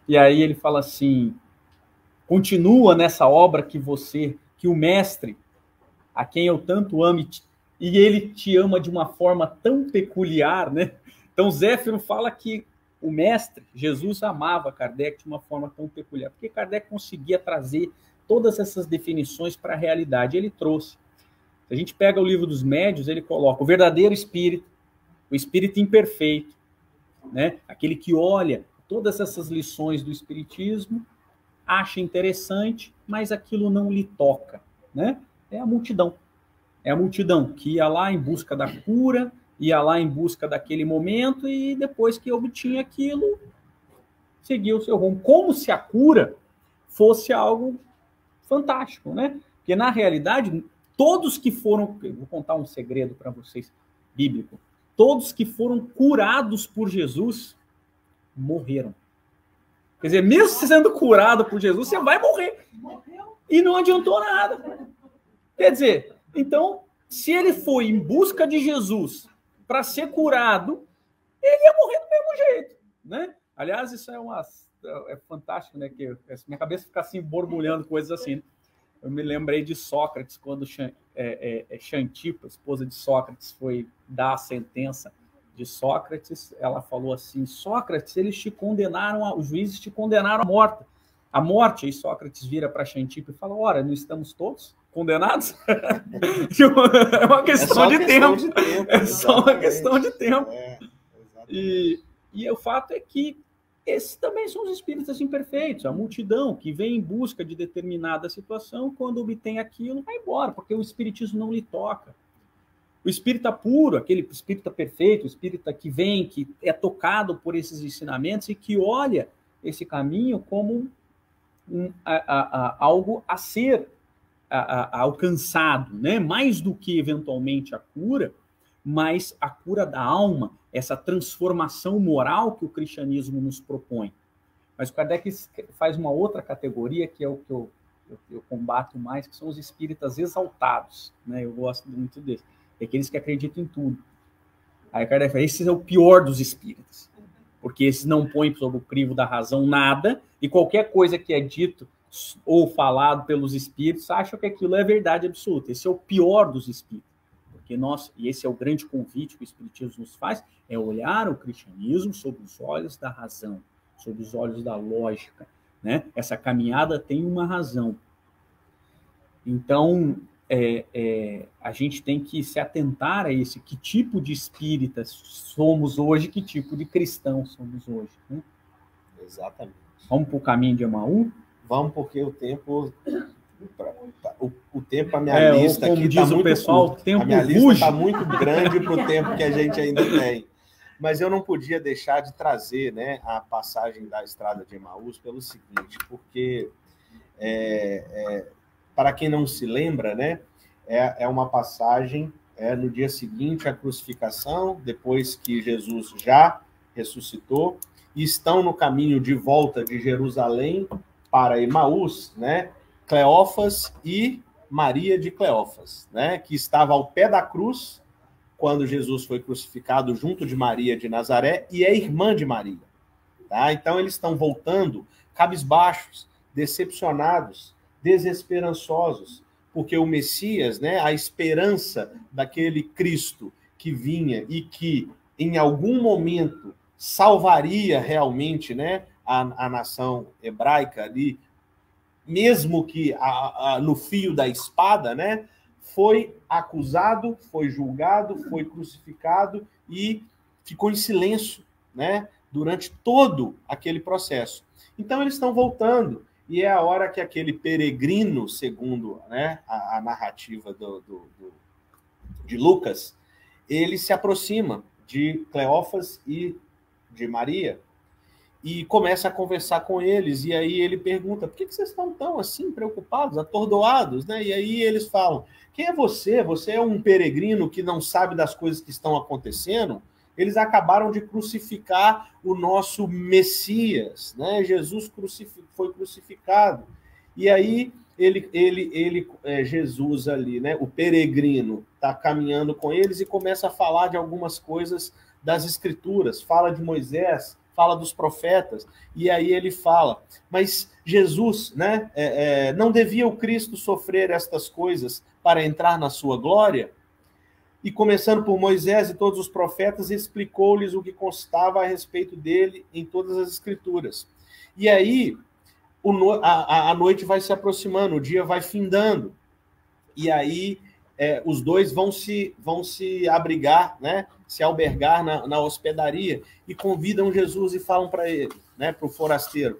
E aí ele fala assim, continua nessa obra que o mestre, a quem eu tanto amo, e ele te ama de uma forma tão peculiar, né? Então Zéfiro fala que o mestre, Jesus, amava Kardec de uma forma tão peculiar, porque Kardec conseguia trazer todas essas definições para a realidade, ele trouxe. Se a gente pega o Livro dos Médiuns, ele coloca o verdadeiro espírito, o espírito imperfeito, né? Aquele que olha todas essas lições do espiritismo, acha interessante, mas aquilo não lhe toca, né? É a multidão que ia lá em busca da cura, ia lá em busca daquele momento e depois que obtinha aquilo, seguia o seu rumo. Como se a cura fosse algo fantástico, né? Porque, na realidade, todos que foram... Vou contar um segredo para vocês, bíblico. Todos que foram curados por Jesus morreram. Quer dizer, mesmo sendo curado por Jesus, você vai morrer. E não adiantou nada. Quer dizer, então, se ele foi em busca de Jesus para ser curado, ele ia morrer do mesmo jeito, né? Aliás, isso é fantástico, né? Que minha cabeça fica assim, borbulhando coisas assim. Eu me lembrei de Sócrates, quando Xantipa, esposa de Sócrates, foi dar a sentença de Sócrates. Ela falou assim, Sócrates, os juízes te condenaram à morte. Aí Sócrates vira para Xantipa e fala, ora, não estamos todos condenados? É uma questão de tempo. É só uma questão de tempo. E o fato é que esses também são os espíritos imperfeitos, a multidão que vem em busca de determinada situação, quando obtém aquilo, vai embora, porque o espiritismo não lhe toca. O espírita puro, aquele espírita perfeito, o espírita que vem, que é tocado por esses ensinamentos e que olha esse caminho como algo a ser alcançado, né? Mais do que eventualmente a cura, mas a cura da alma, essa transformação moral que o cristianismo nos propõe. Mas o Kardec faz uma outra categoria, que é o que eu combato mais, que são os espíritas exaltados, né? Eu gosto muito desses. É aqueles que acreditam em tudo. Aí Kardec fala, esse é o pior dos espíritas, porque esses não põem sob o crivo da razão nada, e qualquer coisa que é dito ou falado pelos espíritos, acham que aquilo é verdade absoluta. Esse é o pior dos espíritos. Porque nós, e esse é o grande convite que o Espiritismo nos faz, é olhar o cristianismo sob os olhos da razão, sob os olhos da lógica, né? Essa caminhada tem uma razão. Então, a gente tem que se atentar a esse, que tipo de espíritas somos hoje, que tipo de cristãos somos hoje. Né? Exatamente. Vamos para o caminho de Emaú? Vamos, porque o tempo... O tempo, a minha lista aqui está muito pessoal, curta. O tempo a minha ruge. lista está muito grande para o tempo que a gente ainda tem. Mas eu não podia deixar de trazer, né, a passagem da Estrada de Emaús pelo seguinte, porque, para quem não se lembra, né, é uma passagem no dia seguinte à crucificação, depois que Jesus já ressuscitou, e estão no caminho de volta de Jerusalém para Emaús, né, Cleófas e Maria de Cleófas, né, que estava ao pé da cruz quando Jesus foi crucificado junto de Maria de Nazaré e é irmã de Maria. Tá? Então eles estão voltando cabisbaixos, decepcionados, desesperançosos, porque o Messias, né, a esperança daquele Cristo que vinha e que em algum momento salvaria realmente, né, a nação hebraica ali, mesmo que no fio da espada, né, foi acusado, foi julgado, foi crucificado e ficou em silêncio, né, durante todo aquele processo. Então eles estão voltando, e é a hora que aquele peregrino, segundo, né, a narrativa de Lucas, ele se aproxima de Cleófas e de Maria, e começa a conversar com eles, e aí ele pergunta, por que vocês estão tão assim, preocupados, atordoados, né? E aí eles falam, quem é você? Você é um peregrino que não sabe das coisas que estão acontecendo? Eles acabaram de crucificar o nosso Messias, né? Jesus foi crucificado. E aí Jesus ali, né? O peregrino está caminhando com eles e começa a falar de algumas coisas das Escrituras, fala de Moisés, fala dos profetas, e aí ele fala, mas Jesus, né, não devia o Cristo sofrer estas coisas para entrar na sua glória? E começando por Moisés e todos os profetas, explicou-lhes o que constava a respeito dele em todas as Escrituras. E aí a noite vai se aproximando, o dia vai findando, e aí os dois vão se abrigar, né, se albergar na hospedaria, e convidam Jesus e falam para ele, né, para o forasteiro,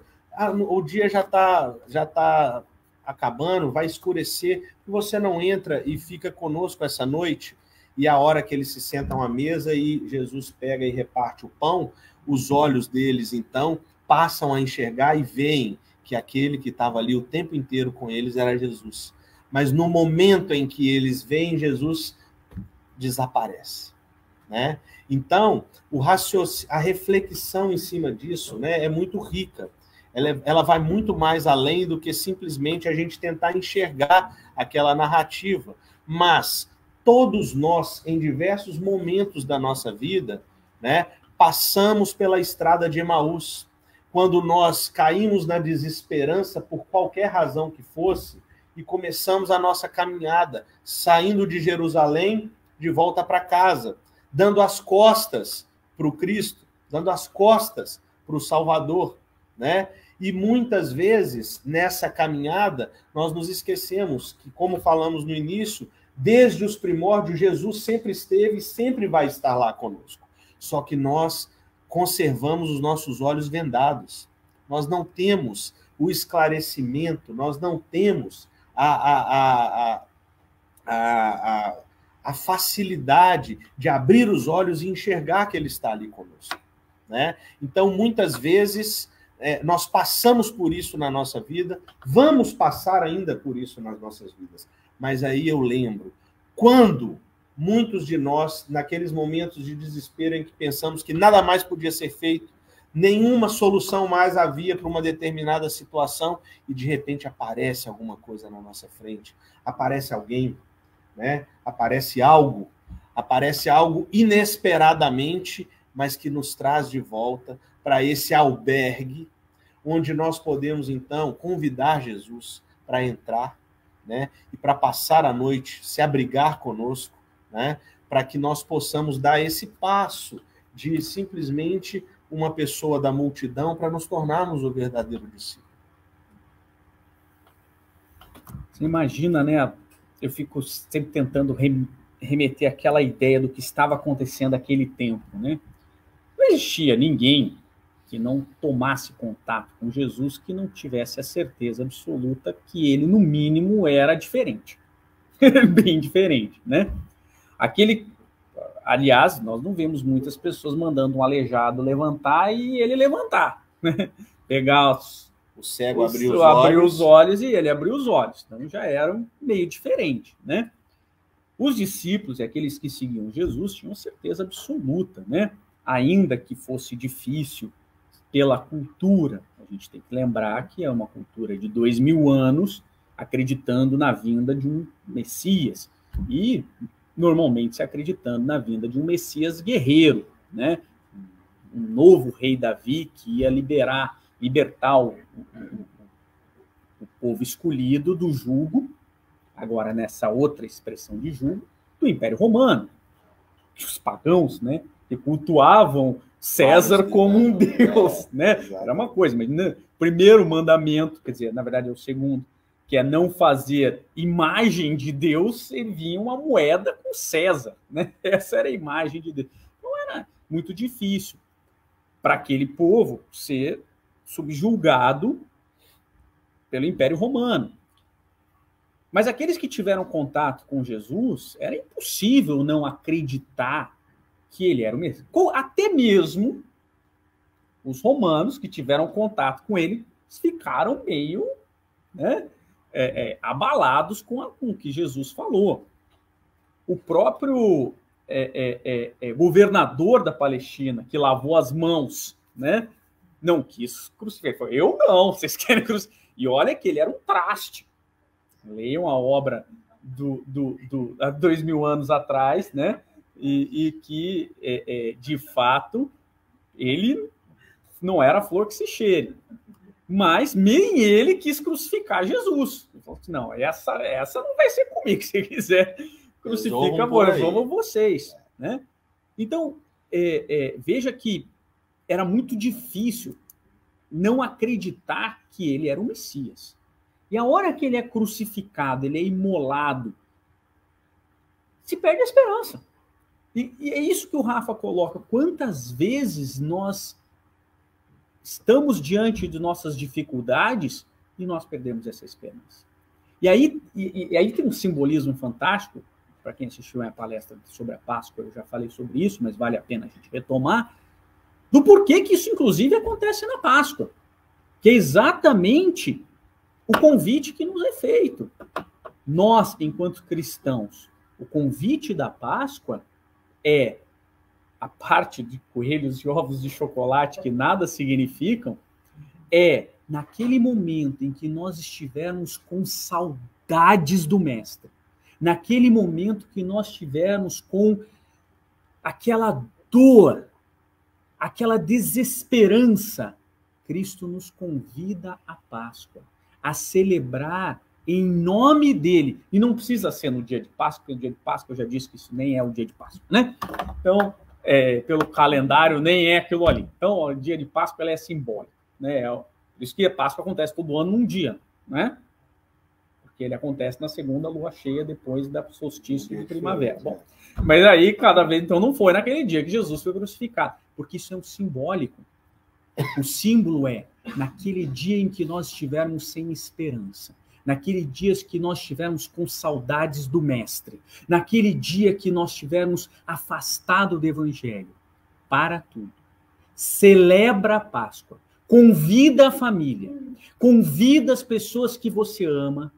o dia já tá acabando, vai escurecer, e você não entra e fica conosco essa noite? E a hora que eles se sentam à mesa e Jesus pega e reparte o pão, os olhos deles, então, passam a enxergar e veem que aquele que estava ali o tempo inteiro com eles era Jesus. Mas no momento em que eles veem Jesus, desaparece, né? Então, a reflexão em cima disso, né, é muito rica. Ela vai muito mais além do que simplesmente a gente tentar enxergar aquela narrativa. Mas todos nós, em diversos momentos da nossa vida, né, passamos pela estrada de Emaús. Quando nós caímos na desesperança, por qualquer razão que fosse, e começamos a nossa caminhada, saindo de Jerusalém, de volta para casa, dando as costas para o Cristo, dando as costas para o Salvador, né? E muitas vezes, nessa caminhada, nós nos esquecemos que, como falamos no início, desde os primórdios, Jesus sempre esteve e sempre vai estar lá conosco. Só que nós conservamos os nossos olhos vendados. Nós não temos o esclarecimento, nós não temos a facilidade de abrir os olhos e enxergar que ele está ali conosco, né? Então, muitas vezes, nós passamos por isso na nossa vida, vamos passar ainda por isso nas nossas vidas. Mas aí eu lembro, quando muitos de nós, naqueles momentos de desespero em que pensamos que nada mais podia ser feito, nenhuma solução mais havia para uma determinada situação, e de repente aparece alguma coisa na nossa frente, aparece alguém, né? Aparece algo inesperadamente, mas que nos traz de volta para esse albergue, onde nós podemos, então, convidar Jesus para entrar, né? E para passar a noite, se abrigar conosco, né? Para que nós possamos dar esse passo de simplesmente uma pessoa da multidão para nos tornarmos o verdadeiro discípulo. Você imagina, né? Eu fico sempre tentando remeter àquela ideia do que estava acontecendo naquele tempo, né? Não existia ninguém que não tomasse contato com Jesus que não tivesse a certeza absoluta que ele, no mínimo, era diferente. Bem diferente, né? Aliás, nós não vemos muitas pessoas mandando um aleijado levantar e ele levantar, né? Pegar o cego abriu os olhos e ele abriu os olhos. Então já era meio diferente, né? Os discípulos e aqueles que seguiam Jesus tinham certeza absoluta, né? Ainda que fosse difícil pela cultura. A gente tem que lembrar que é uma cultura de 2000 anos acreditando na vinda de um Messias e normalmente se acreditando na vinda de um Messias guerreiro, né? Um novo rei Davi que ia libertar o povo escolhido do jugo, agora nessa outra expressão de jugo, do Império Romano. Os pagãos, né, que cultuavam César como um deus, né? Era uma coisa, mas o primeiro mandamento, quer dizer, na verdade é o segundo, que é não fazer imagem de Deus, servia uma moeda com César, né? Essa era a imagem de Deus. Então era muito difícil para aquele povo ser subjugado pelo Império Romano. Mas aqueles que tiveram contato com Jesus, era impossível não acreditar que ele era o Messias. Até mesmo os romanos que tiveram contato com ele ficaram meio, né, abalados com o que Jesus falou. O próprio governador da Palestina, que lavou as mãos, né, não quis crucificar. Eu não, vocês querem crucificar. E olha que ele era um traste. Leiam a obra há 2000 anos atrás, né? E que, de fato, ele não era flor que se cheire. Mas nem ele quis crucificar Jesus. Ele falou assim, não, essa não vai ser comigo. Se quiser, crucifica, resolvam vocês. Né? Então, veja que era muito difícil não acreditar que ele era o Messias. E a hora que ele é crucificado, ele é imolado, se perde a esperança. E é isso que o Rafa coloca. Quantas vezes nós estamos diante de nossas dificuldades e nós perdemos essa esperança. E aí tem um simbolismo fantástico. Para quem assistiu a palestra sobre a Páscoa, eu já falei sobre isso, mas vale a pena a gente retomar, do porquê que isso, inclusive, acontece na Páscoa. Que é exatamente o convite que nos é feito. Nós, enquanto cristãos, o convite da Páscoa é a parte de coelhos e ovos de chocolate que nada significam, é naquele momento em que nós estivermos com saudades do Mestre, naquele momento que nós estivermos com aquela dor, aquela desesperança, Cristo nos convida à Páscoa, a celebrar em nome dele. E não precisa ser no dia de Páscoa, porque o dia de Páscoa eu já disse que isso nem é o dia de Páscoa, né? Então, pelo calendário, nem é aquilo ali. Então, o dia de Páscoa é simbólico, né? Por isso que a Páscoa acontece todo ano num dia, né? Porque ele acontece na segunda lua cheia, depois da solstício de primavera. Bom, mas aí, cada vez, então, não foi naquele dia que Jesus foi crucificado, porque isso é um simbólico. O símbolo é naquele dia em que nós estivermos sem esperança, naquele dia que nós estivermos com saudades do Mestre, naquele dia que nós estivermos afastados do Evangelho. Para tudo. Celebra a Páscoa. Convida a família. Convida as pessoas que você ama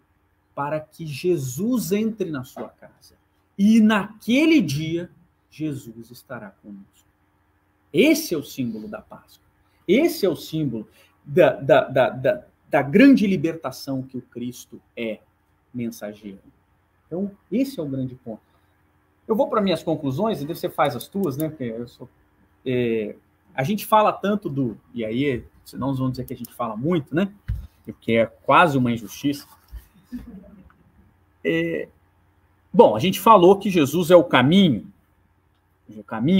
para que Jesus entre na sua casa. E naquele dia, Jesus estará conosco. Esse é o símbolo da Páscoa. Esse é o símbolo da grande libertação que o Cristo é mensageiro. Então, esse é o grande ponto. Eu vou para minhas conclusões, e você faz as tuas, né? Porque a gente fala tanto do... E aí, senão nós vamos dizer que a gente fala muito, né? Porque é quase uma injustiça. Bom, a gente falou que Jesus é o caminho,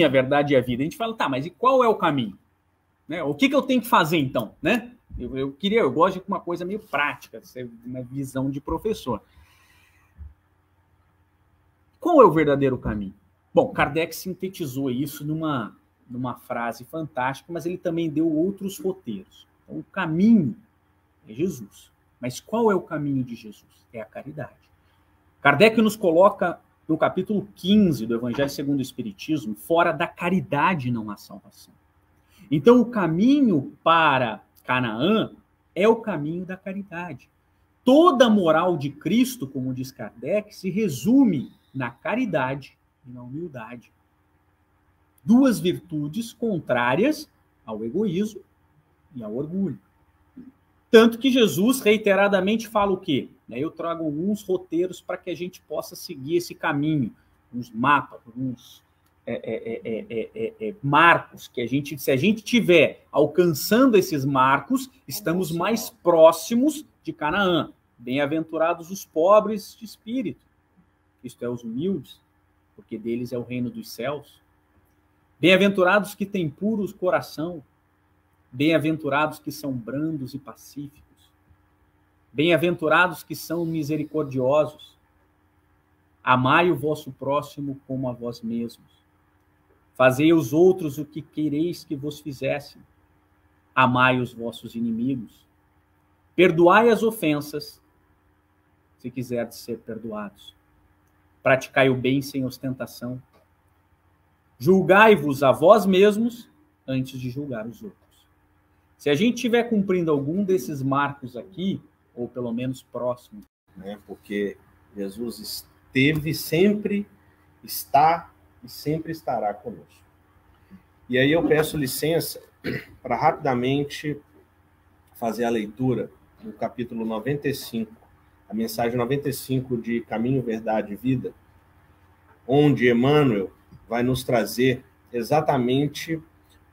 a verdade e a vida. A gente fala, tá, mas e qual é o caminho? Né? O que eu tenho que fazer, então? Né? Eu gosto de uma coisa meio prática, uma visão de professor. Qual é o verdadeiro caminho? Bom, Kardec sintetizou isso numa frase fantástica, mas ele também deu outros roteiros. Então, o caminho é Jesus. Mas qual é o caminho de Jesus? É a caridade. Kardec nos coloca, no capítulo 15 do Evangelho segundo o Espiritismo, fora da caridade não há salvação. Então, o caminho para Canaã é o caminho da caridade. Toda a moral de Cristo, como diz Kardec, se resume na caridade e na humildade. Duas virtudes contrárias ao egoísmo e ao orgulho. Tanto que Jesus reiteradamente fala o quê? Eu trago alguns roteiros para que a gente possa seguir esse caminho, uns mapas, alguns marcos, que se a gente tiver alcançando esses marcos, estamos mais próximos de Canaã. Bem-aventurados os pobres de espírito, isto é, os humildes, porque deles é o reino dos céus. Bem-aventurados que têm puros coração, bem-aventurados que são brandos e pacíficos, bem-aventurados que são misericordiosos. Amai o vosso próximo como a vós mesmos. Fazei aos outros o que quereis que vos fizessem. Amai os vossos inimigos. Perdoai as ofensas, se quiserdes ser perdoados. Praticai o bem sem ostentação. Julgai-vos a vós mesmos antes de julgar os outros. Se a gente estiver cumprindo algum desses marcos aqui, ou pelo menos próximo, né? Porque Jesus esteve, sempre está e sempre estará conosco. E aí eu peço licença para rapidamente fazer a leitura do capítulo 95, a mensagem 95 de Caminho, Verdade e Vida, onde Emmanuel vai nos trazer exatamente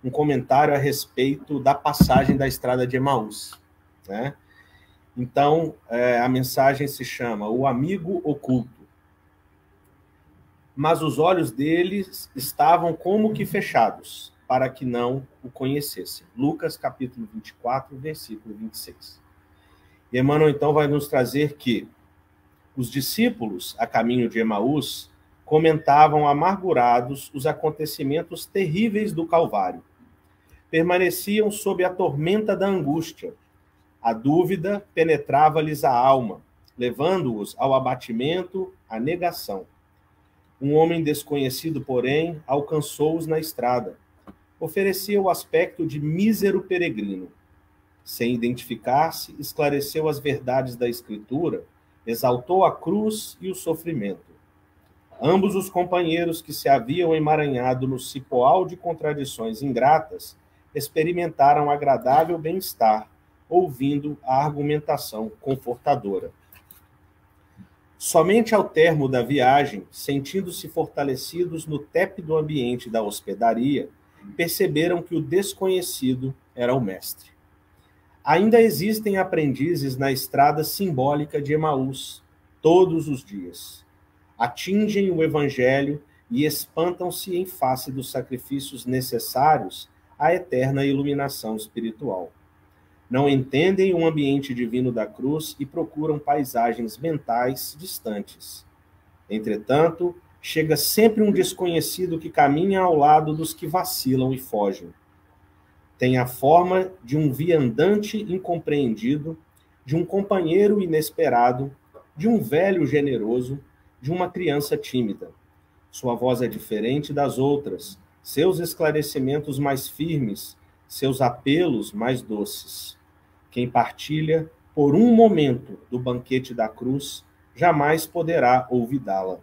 um comentário a respeito da passagem da estrada de Emaús, né? Então, a mensagem se chama O Amigo Oculto. Mas os olhos deles estavam como que fechados, para que não o conhecessem. Lucas, capítulo 24, versículo 26. E Emmanuel, então, vai nos trazer que os discípulos, a caminho de Emaús, comentavam amargurados os acontecimentos terríveis do Calvário. Permaneciam sob a tormenta da angústia. A dúvida penetrava-lhes a alma, levando-os ao abatimento, à negação. Um homem desconhecido, porém, alcançou-os na estrada. Oferecia o aspecto de mísero peregrino. Sem identificar-se, esclareceu as verdades da Escritura, exaltou a cruz e o sofrimento. Ambos os companheiros que se haviam emaranhado no cipoal de contradições ingratas experimentaram agradável bem-estar, ouvindo a argumentação confortadora. Somente ao termo da viagem, sentindo-se fortalecidos no tépido ambiente da hospedaria, perceberam que o desconhecido era o mestre. Ainda existem aprendizes na estrada simbólica de Emaús, todos os dias. Atingem o evangelho e espantam-se em face dos sacrifícios necessários à eterna iluminação espiritual. Não entendem o ambiente divino da cruz e procuram paisagens mentais distantes. Entretanto, chega sempre um desconhecido que caminha ao lado dos que vacilam e fogem. Tem a forma de um viandante incompreendido, de um companheiro inesperado, de um velho generoso, de uma criança tímida. Sua voz é diferente das outras, seus esclarecimentos mais firmes, seus apelos mais doces. Quem partilha por um momento do banquete da cruz, jamais poderá olvidá-la.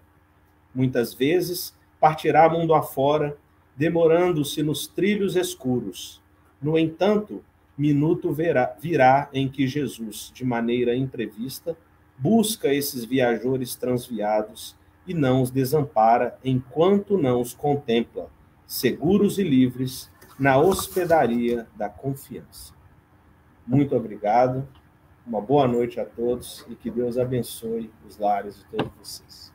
Muitas vezes partirá mundo afora, demorando-se nos trilhos escuros, No entanto, minuto virá em que Jesus, de maneira imprevista, busca esses viajores transviados e não os desampara enquanto não os contempla, seguros e livres, na hospedaria da confiança. Muito obrigado, uma boa noite a todos e que Deus abençoe os lares de todos vocês.